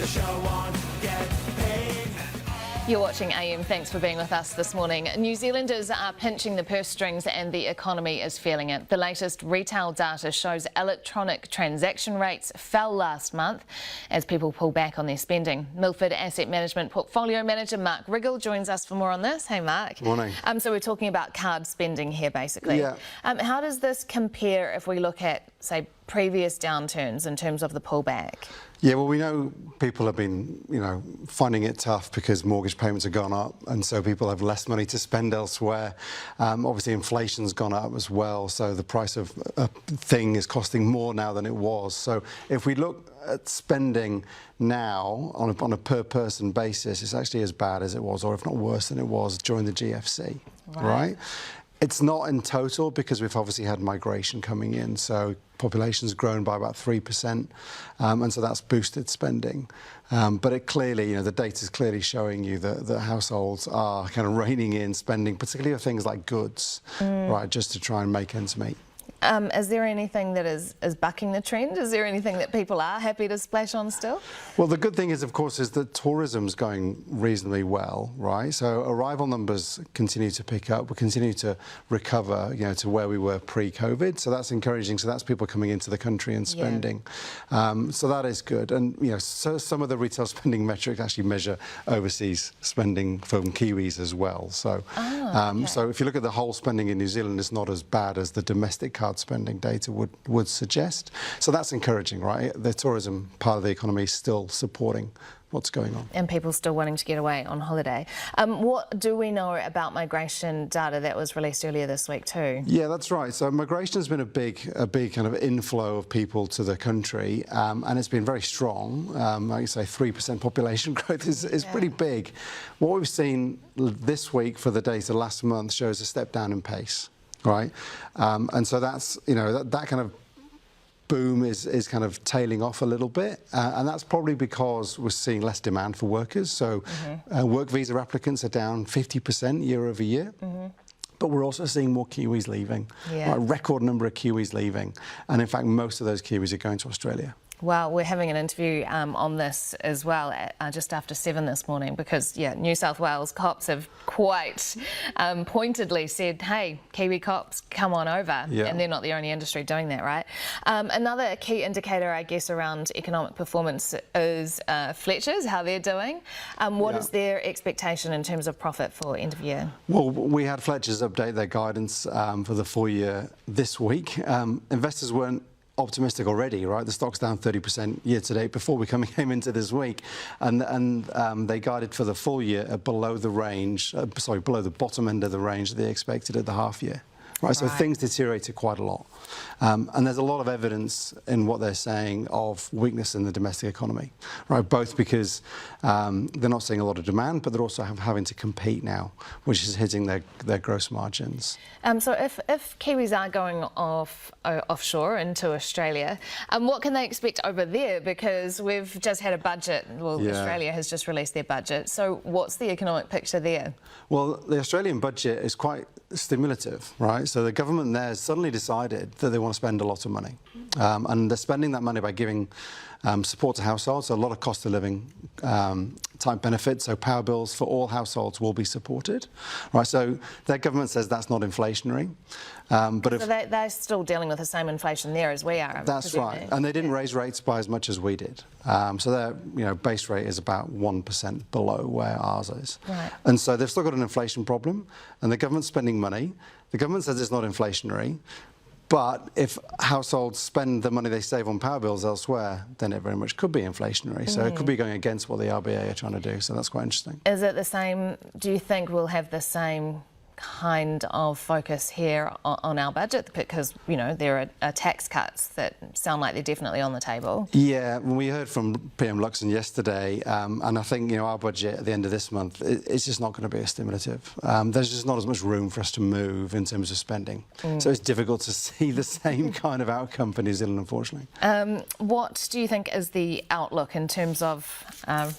show on, get paid. You're watching AM. Thanks for being with us this morning. New Zealanders are pinching the purse strings and the economy is feeling it. The latest retail data shows electronic transaction rates fell last month as people pull back on their spending. Milford Asset Management Portfolio Manager Mark Riggall joins us for more on this. Hey Mark. Morning. So we're talking about card spending here basically. Yeah. How does this compare if we look at, say, previous downturns in terms of the pullback? Yeah, well, we know people have been, finding it tough because mortgage payments have gone up, and so people have less money to spend elsewhere. Obviously, inflation's gone up as well, so the price of a thing is costing more now than it was. So if we look at spending now on a per-person basis, it's actually as bad as it was, or if not worse than it was during the GFC, right? It's not in total because we've obviously had migration coming in, so population's grown by about 3%, and so that's boosted spending. But it clearly, the data is clearly showing you that households are kind of reining in spending, particularly for things like goods, right, just to try and make ends meet. Is there anything that is bucking the trend? Is there anything that people are happy to splash on still? Well, the good thing is, of course, is that tourism's going reasonably well, right? So arrival numbers continue to pick up. We continue to recover, to where we were pre-COVID. So that's encouraging. So that's people coming into the country and spending. So that is good. And, so some of the retail spending metrics actually measure overseas spending from Kiwis as well. So, so if you look at the whole spending in New Zealand, it's not as bad as the domestic card spending data would suggest. So that's encouraging, right? The tourism part of the economy is still supporting what's going on. And people still wanting to get away on holiday. What do we know about migration data that was released earlier this week too? Yeah, that's right. So migration has been a big kind of inflow of people to the country, and it's been very strong. Like you say, 3% population growth is pretty big. What we've seen this week for the data last month shows a step down in pace. Right, and so that's that kind of boom is kind of tailing off a little bit, and that's probably because we're seeing less demand for workers. So work visa applicants are down 50% year over year. But we're also seeing more Kiwis leaving, right, a record number of Kiwis leaving, and in fact most of those Kiwis are going to Australia. Well, we're having an interview on this as well just after 7 this morning because, New South Wales cops have quite pointedly said, hey, Kiwi cops, come on over. And they're not the only industry doing that, right? Another key indicator, I guess, around economic performance is Fletcher's, how they're doing. What is their expectation in terms of profit for end of year? Well, we had Fletcher's update their guidance for the full year this week. Investors weren't optimistic already, right? The stock's down 30% year to date before we came into this week, and they guided for the full year at below the bottom end of the range that they expected at the half year. Right, so things deteriorated quite a lot. And there's a lot of evidence in what they're saying of weakness in the domestic economy, right? Both because they're not seeing a lot of demand, but they're also having to compete now, which is hitting their gross margins. So if Kiwis are going offshore into Australia, what can they expect over there? Because we've just had a budget. Well, Australia has just released their budget. So what's the economic picture there? Well, the Australian budget is quite stimulative, right? So the government there has suddenly decided that they want to spend a lot of money. And they're spending that money by giving support to households, so a lot of cost of living type benefits. So power bills for all households will be supported, right? So their government says that's not inflationary. But so they're still dealing with the same inflation there as we are. That's right, and they didn't raise rates by as much as we did. So their base rate is about 1% below where ours is. Right. And so they've still got an inflation problem, and the government's spending money. The government says it's not inflationary. But if households spend the money they save on power bills elsewhere, then it very much could be inflationary. So it could be going against what the RBA are trying to do. So that's quite interesting. Is it the same? Do you think we'll have the same kind of focus here on our budget? Because, there are tax cuts that sound like they're definitely on the table. Yeah, we heard from PM Luxon yesterday, and I think, our budget at the end of this month, it's just not going to be as stimulative. There's just not as much room for us to move in terms of spending. So it's difficult to see the same kind of outcome for New Zealand, unfortunately. What do you think is the outlook in terms of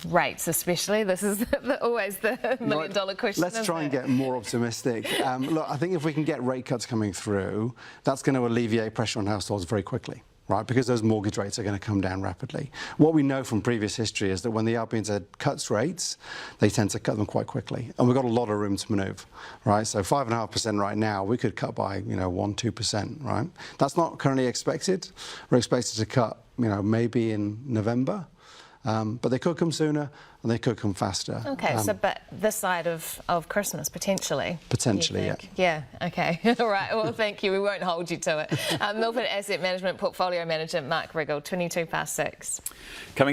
rates, especially? This is always the million-dollar question. Let's try and get more optimistic. Look, I think if we can get rate cuts coming through, that's going to alleviate pressure on households very quickly. right? Because those mortgage rates are going to come down rapidly. What we know from previous history is that when the RBNZ cuts rates, they tend to cut them quite quickly. And we've got a lot of room to manoeuvre, right? So 5.5% right now, we could cut by, 1-2%, right? That's not currently expected. We're expected to cut, maybe in November. But they could come sooner and they could come faster. Okay, but this side of Christmas, potentially? Potentially, yeah. Yeah, okay. All right, well, thank you. We won't hold you to it. Milford Asset Management Portfolio Manager Mark Riggall, 6:22. Coming